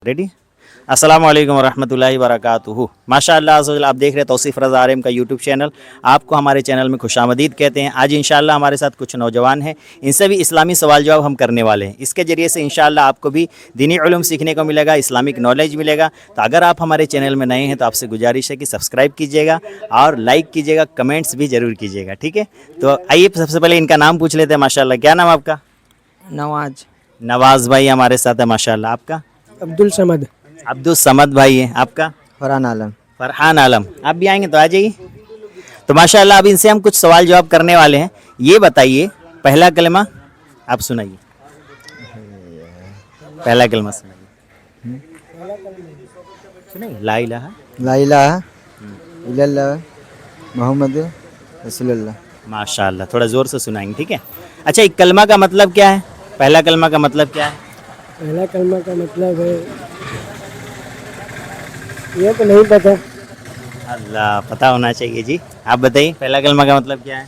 Ready. अस्सलाम वालेकुम वरहमतुल्लाहि वबरकातुहू। माशाअल्लाह अज़्ज़वजल आप देख रहे हैं तौसीफ़ रज़ा आरएम का यूट्यूब चैनल। आपको हमारे चैनल में खुशामदीद कहते हैं। आज इंशाअल्लाह हमारे साथ कुछ नौजवान हैं, इनसे भी इस्लामी सवाल जवाब हम करने वाले हैं। इसके ज़रिए से इंशाअल्लाह आपको भी दीनी उलूम सीखने को मिलेगा, इस्लामिक नॉलेज मिलेगा। तो अगर आप हमारे चैनल में नए हैं तो आपसे गुजारिश है कि सब्सक्राइब कीजिएगा और लाइक कीजिएगा, कमेंट्स भी ज़रूर कीजिएगा, ठीक है। तो आइए सबसे पहले इनका नाम पूछ लेते हैं। माशाअल्लाह, क्या नाम आपका? नवाज। नवाज़ भाई हमारे साथ है माशाअल्लाह। आपका? अब्दुल समद। अब्दुल समद भाई है। आपका? फरहान आलम। फरहान आलम। आप भी आएंगे तो आ जाइए। तो माशाअल्लाह अब इनसे हम कुछ सवाल जवाब करने वाले हैं। ये बताइए, पहला कलमा आप सुनाइए। पहला कलमा सुनाइए। सुनाइए। ला इलाहा ला इलाहा इल्लल्लाह मोहम्मद रसूलुल्लाह। माशाअल्लाह, थोड़ा ज़ोर से सुनाएंगे, ठीक है। अच्छा, एक कलमा का मतलब क्या है? पहला कलमा का मतलब क्या है? पहला कलमा का मतलब है, ये तो नहीं पता। अल्लाह, पता होना चाहिए जी। आप बताइए पहला कलमा का मतलब क्या है?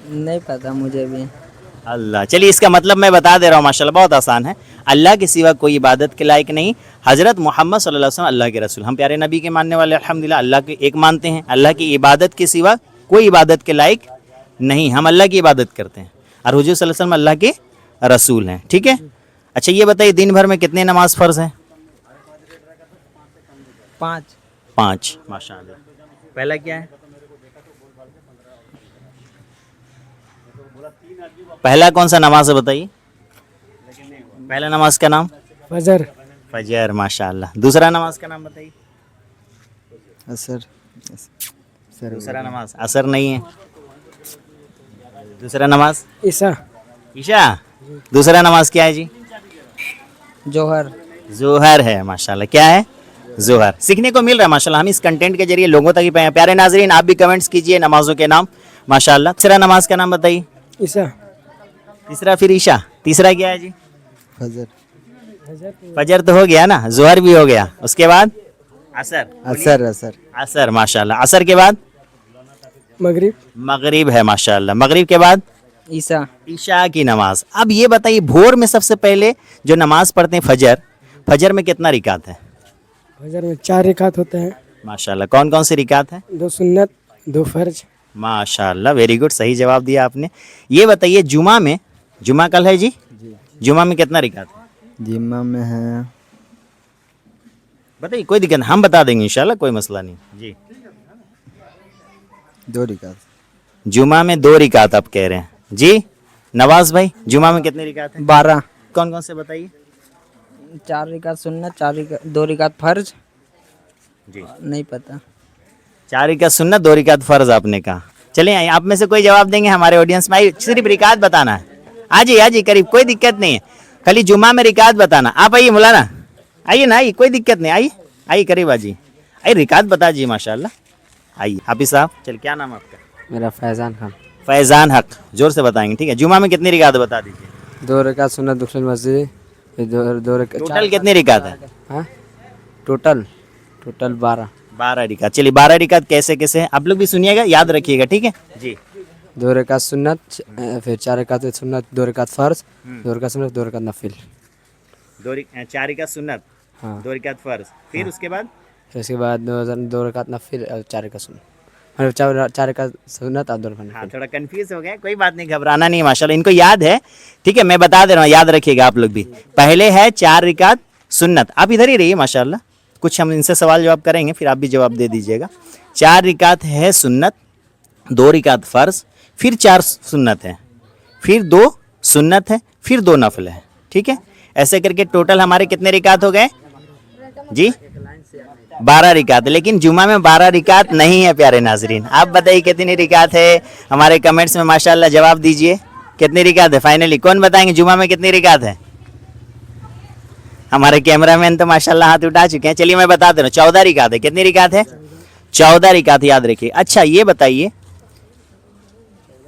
नहीं पता मुझे भी। अल्लाह, चलिए इसका मतलब मैं बता दे रहा हूँ। माशाल्लाह बहुत आसान है। अल्लाह के सिवा कोई इबादत के लायक नहीं, हज़रत मोहम्मद सल्लल्लाहु अलैहि वसल्लम अल्लाह के रसूल। हम प्यारे नबी के मानने वाले अल्हम्दुलिल्लाह अल्लाह के एक मानते हैं। अल्लाह की इबादत के सिवा कोई इबादत के लायक नहीं, हम अल्लाह की इबादत करते हैं। और हुज़ूर सल्लल्लाहु अलैहि वसल्लम अल्लाह के रसूल हैं, ठीक है। अच्छा ये बताइए, दिन भर में कितने नमाज फ़र्ज़ हैं? 5। 5। माशाअल्लाह। पहला क्या है? पहला कौन सा नमाज है बताइए? पहला नमाज का नाम? फजर। फजर। माशाअल्लाह। दूसरा नमाज का नाम बताइए। असर। दूसरा नमाज असर नहीं है। दूसरा नमाज ईसा। ईशा। दूसरा नमाज क्या है जी? जोहर। जोहर है। माशाल्लाह, क्या है? जोहर। सीखने को मिल रहा है माशाल्लाह। हम इस कंटेंट के जरिए लोगों तक ही पाए। प्यारे नाजरीन, आप भी कमेंट्स कीजिए नमाजों के नाम। माशाल्लाह। तीसरा नमाज का नाम बताइए। ईसा। तीसरा फिर ईशा। तीसरा क्या है जी? फजर। फजर तो हो गया ना, जोहर भी हो गया। उसके बाद असर। असर। असर। असर। माशाल्लाह। असर के बाद मगरिब। मगरिब है। माशाल्लाह। मगरिब के बाद ईसा। ईशा की नमाज। अब ये बताइए, भोर में सबसे पहले जो नमाज पढ़ते हैं फजर, फजर में कितना रिकात है? फजर में 4 रिकात होते हैं। माशाल्लाह। कौन कौन सी रिकात है? 2 सुन्नत, 2 फर्ज। माशाल्लाह, वेरी गुड, सही जवाब दिया आपने। ये बताइए, जुमा में, जुमा कल है जी, जुमा में कितना रिकात है? जिम्मा में है बताइए, कोई दिक्कत नहीं, हम बता देंगे इंशाल्लाह, कोई मसला नहीं जी। 2 रिकात। जुमा में 2 रिकात आप कह रहे हैं जी। नवाज भाई, जुमा में कितनी रिकात है? 12। कौन कौन से बताइए? 4 रिकात सुन्नत, 4 रिकात, 2 रिकात फर्ज। जी। नहीं पता। 4 रिकात सुन्नत, 2 रिकात फर्ज आपने कहा। चलिए, आप में से कोई जवाब देंगे हमारे ऑडियंस में? आइए, सिर्फ रिकात बताना है। आजी करीब, कोई दिक्कत नहीं है, खाली जुमा में रिकात बताना। आप आइए मौलाना, आइए ना, आइए, कोई दिक्कत नहीं, आइए आइए करीब आजी, आइए रिकात बता दीजिए। माशाल्लाह। आइए हाफिज साहब, चल क्या नाम है आपका? मेरा फैजान खान। फैज़ान हक। जोर से बताएंगे, ठीक है। जुमा में कितनी रिकात बता दीजिए। 2 रिकात सुन्नत दुखल मस्जिद। 2 रिकात। टोटल कितनी रिकात है? हाँ, टोटल 12। 12 रिकात। चलिए 12 रिकात कैसे कैसे है आप लोग भी सुनिएगा, याद रखिएगा, ठीक है जी। 2 रिकात सुन्नत, फिर 4 रिकात सुन्नत, 2 रिकात फर्ज, 2 रिकात सुन्नत, 2 रिकात नफिल। 4 रिकात सुन्नत, हाँ। 2 रिकात फर्ज, फिर उसके बाद फिर उसके बाद 2 रिकात नफिल और 4 रिकात सुन्नत, मतलब 4 रिकात सुन्नत और 2 रिकात हाँ, नफिल। थोड़ा कंफ्यूज हो गए, कोई बात नहीं, घबराना नहीं, माशाल्लाह इनको याद है, ठीक है। मैं बता दे रहा हूँ, याद रखिएगा आप लोग भी। पहले है 4 रिकात सुन्नत। आप इधर ही रहिए माशाल्लाह, कुछ हम इनसे सवाल जवाब करेंगे, फिर आप भी जवाब दे दीजिएगा। 4 रिकात है सुन्नत, 2 रिकात फ़र्ज, फिर 4 सुन्नत है, फिर 2 सुन्नत है, फिर 2 नफल है, ठीक है। ऐसे करके टोटल हमारे कितने रिकात हो गए जी? 12 रिकात। लेकिन जुमा में 12 रिकात नहीं है प्यारे नाजरीन। आप बताइए कितनी रिकात है? हमारे कमेंट्स में माशाल्लाह जवाब दीजिए, कितनी रिकात है फाइनली? कौन बताएंगे जुमा में कितनी रिकात है? हमारे कैमरामैन तो माशाल्लाह हाथ उठा चुके हैं। चलिए मैं बता दे रहा हूँ, 14 रिकात है। कितनी रिकात है? 14 रिकात, याद रखिए। अच्छा ये बताइए,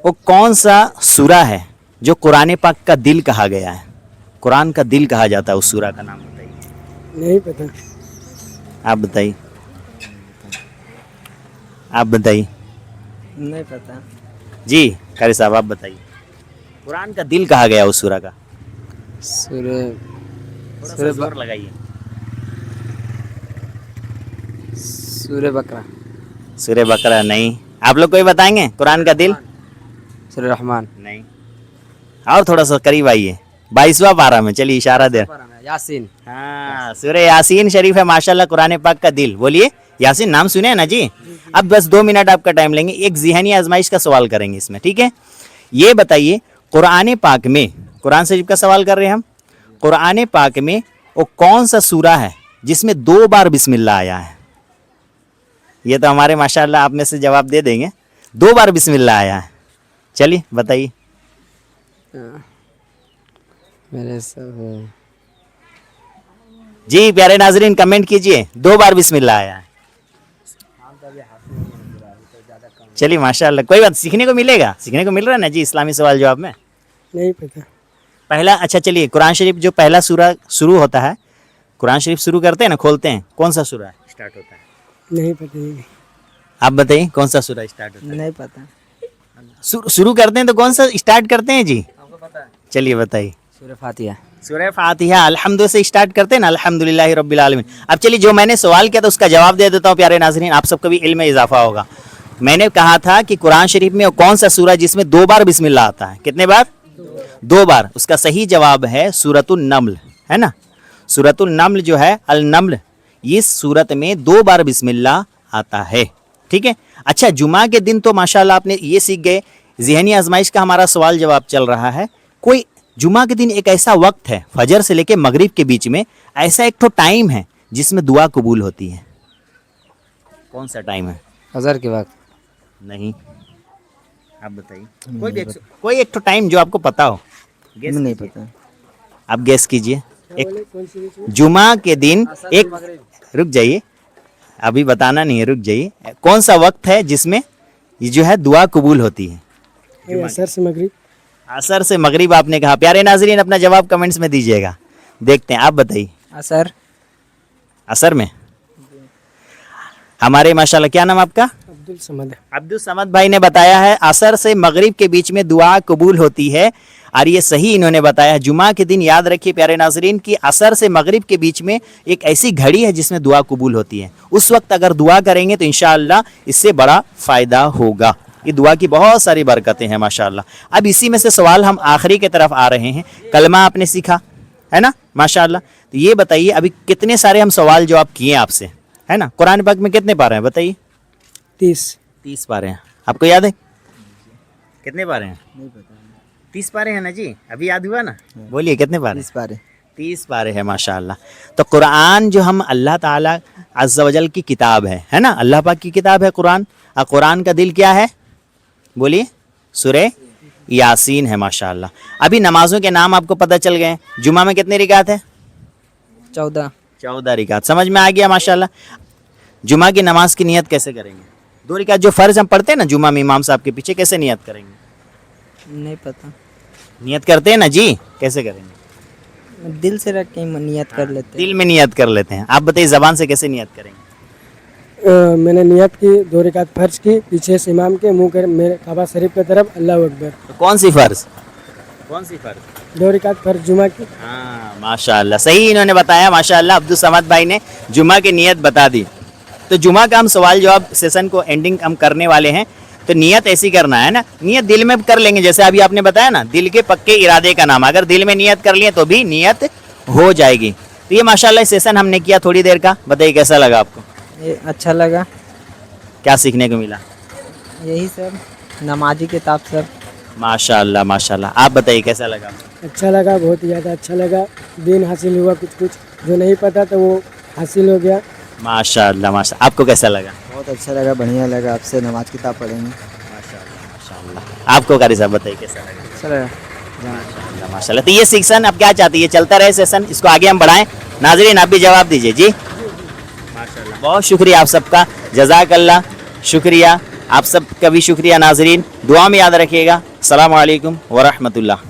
वो कौन सा सूरा है जो कुरान पाक का दिल कहा गया है? कुरान का दिल कहा जाता है, उस सूरा का नाम बताइए। नहीं पता। आप बताइए, आप बताइए नहीं पता जी। कारी साहब आप बताइए, कुरान का दिल कहा गया उस सूरा का? सूर्य थोड़ा सा जोर लगाइए। सूर्य बकरा, सूर्य बकरा नहीं। आप लोग कोई बताएंगे? कुरान का दिल सूर्य रहमान, नहीं। और थोड़ा सा करीब आइए, 22वां पारा में, चलिए इशारा दे। यासीन, हाँ, सूर्य यासीन शरीफ है माशाल्लाह, कुरान पाक का दिल। बोलिए, यासीन नाम सुने हैं ना जी? अब बस 2 मिनट आपका टाइम लेंगे, एक ज़हनी आजमाइश का सवाल करेंगे इसमें, ठीक है? ये बताइए, कुरान पाक में, कुरान शरीफ का सवाल कर रहे हैं हम, कुरान पाक में वो कौन सा सूरा है जिसमें 2 बार बिस्मिल्लाह आया है? ये तो हमारे माशाल्लाह आप में से जवाब दे देंगे, 2 बार बिस्मिल्लाह आया है। चलिए बताइए। मेरे सब जी प्यारे नाजरीन कमेंट कीजिए, 2 बार बिस्मिल्लाह आया है। चलिए माशाल्लाह, कोई बात, सीखने को मिलेगा, सीखने को मिल रहा है ना जी इस्लामी सवाल जवाब में। नहीं पता। पहला, अच्छा चलिए, कुरान शरीफ जो पहला सूरा शुरू होता है, कुरान शरीफ शुरू करते हैं ना, खोलते हैं, कौन सा सूरा स्टार्ट होता है? नहीं पता। आप बताइए कौन सा सूरा स्टार्ट होता है? नहीं पता। शुरू करते हैं तो कौन सा स्टार्ट करते हैं जी? चलिए बताइए। सूर्य फातिहा, सूरह फातिहा अल्हम्दुलिल्लाह से स्टार्ट करते हैं ना, अल्हम्दुलिल्लाहि रब्बिल आलमीन। अब चलिए, जो मैंने सवाल किया था उसका जवाब दे देता हूँ प्यारे नाज़रीन, आप सबका भी इल्म में इजाफा होगा। मैंने कहा था कि कुरान शरीफ में कौन सा सूरा जिसमें 2 बार बिस्मिल्लाह आता है? कितने बार? 2 बार। उसका सही जवाब है सूरतुन नम्ल, है ना? सूरतुन नम्ल जो है, अल नम्ल, इस सूरत में 2 बार बिस्मिल्लाह आता है, ठीक है? अच्छा, जुमा के दिन तो माशाल्लाह आपने ये सीख गए, ज़हनी आजमाइश का हमारा सवाल जवाब चल रहा है। कोई जुमा के दिन एक ऐसा वक्त है फजर से लेके मगरिब के बीच में, ऐसा एक तो टाइम है जिसमें दुआ कबूल होती है, कौन सा टाइम है? फजर के वक्त। नहीं, आप बताइए। कोई एक तो टाइम जो आपको पता हो, गेस नहीं कीजिए। पता। आप गेस कीजिए। एक जुमा के दिन, एक, रुक जाइए, अभी बताना नहीं है, रुक जाइए। कौन सा वक्त है जिसमें ये जो है दुआ कबूल होती है? असर से मगरिब। असर से मगरिब आपने कहा। प्यारे नाजरीन अपना जवाब कमेंट्स में दीजिएगा, देखते हैं। आप बताइए। असर। असर में हमारे माशाल्लाह, क्या नाम आपका? अब्दुल समद। अब्दुल समद भाई ने बताया है असर से मगरिब के बीच में दुआ कबूल होती है, और ये सही इन्होंने बताया है। जुमा के दिन याद रखिए प्यारे नाजरीन कि असर से मगरिब के बीच में एक ऐसी घड़ी है जिसमें दुआ कबूल होती है। उस वक्त अगर दुआ करेंगे तो इंशाअल्लाह इससे बड़ा फ़ायदा होगा। ये दुआ की बहुत सारी बरकतें हैं माशाअल्लाह। अब इसी में से सवाल हम आखिरी की तरफ आ रहे हैं। कलमा आपने सीखा है ना माशाअल्लाह, तो ये बताइए अभी कितने सारे हम सवाल जवाब किए आपसे, है ना? कुरान पाक में कितने पारे हैं बताइए? 30 पारे हैं। आपको याद है कितने पारे हैं? नहीं पता। 30 पारे हैं ना जी, अभी याद हुआ ना? बोलिए कितने पारे? 30 पारे। 30 पारे है माशाअल्लाह। तो कुरान जो हम अल्लाह ताला अज़्ज़ा वजल की किताब है ना? अल्लाह पाक की किताब है कुरान। और कुरान का दिल क्या है? बोलिए, सूरह यासीन है माशाअल्लाह। अभी नमाजों के नाम आपको पता चल गए। जुमा में कितने रिकात है? 14 रिकात। समझ में आ गया माशाअल्लाह। जुमा की नमाज की नियत कैसे करेंगे? 2 रिकात जो फ़र्ज हम पढ़ते हैं ना जुमा में इमाम साहब के पीछे, कैसे नियत करेंगे? नहीं पता। नियत करते हैं ना जी, कैसे करेंगे? दिल से रख के नियत कर लेते दिल में नियत कर लेते हैं। आप बताइए ज़बान से कैसे नियत करेंगे? मैंने नियत की 2 रकात फर्ज की, पीछे से इमाम के मुंह कर मेरे काबा शरीफ की तरफ अल्लाह अकबर। तो कौन सी फ़र्ज? 2 रकात फर्ज जुमा की। हाँ माशाअल्लाह, सही इन्होंने बताया माशाअल्लाह। अब्दुल समद भाई ने जुमा की नियत बता दी। तो जुमा का हम सवाल जवाब सेशन को एंडिंग हम करने वाले हैं। तो नियत ऐसी करना है ना, नियत दिल में कर लेंगे, जैसे अभी आपने बताया ना, दिल के पक्के इरादे का नाम। अगर दिल में नियत कर लिए तो भी नियत हो जाएगी। तो ये माशाअल्लाह सेशन हमने किया थोड़ी देर का। बताइए कैसा लगा आपको? ये अच्छा लगा। क्या सीखने को मिला? यही सब नमाजी किताब सब। माशाअल्लाह माशाअल्लाह। आप बताइए कैसा लगा? अच्छा लगा, बहुत ही ज़्यादा अच्छा लगा। दीन हासिल हुआ, कुछ जो नहीं पता तो वो हासिल हो गया। माशाअल्लाह माशाअल्लाह। आपको कैसा लगा? बहुत अच्छा लगा, बढ़िया लगा। आपसे नमाज किताब पढ़ेंगे। माशाअल्लाह माशाअल्लाह। आपको कारी साहब बताइए कैसा लगा? अच्छा लगा। माशाअल्लाह माशाअल्लाह। तो ये सेक्शन अब क्या चाहती है, चलता रहे सेशन, इसको आगे हम बढ़ाएं। नाजरीन आप भी जवाब दीजिए जी। माशाअल्लाह, बहुत शुक्रिया आप सबका, जज़ाकल्लाह, शुक्रिया आप सबका भी शुक्रिया। नाजरीन दुआ में याद रखिएगा। अस्सलामु अलैकुम व रहमतुल्लाह।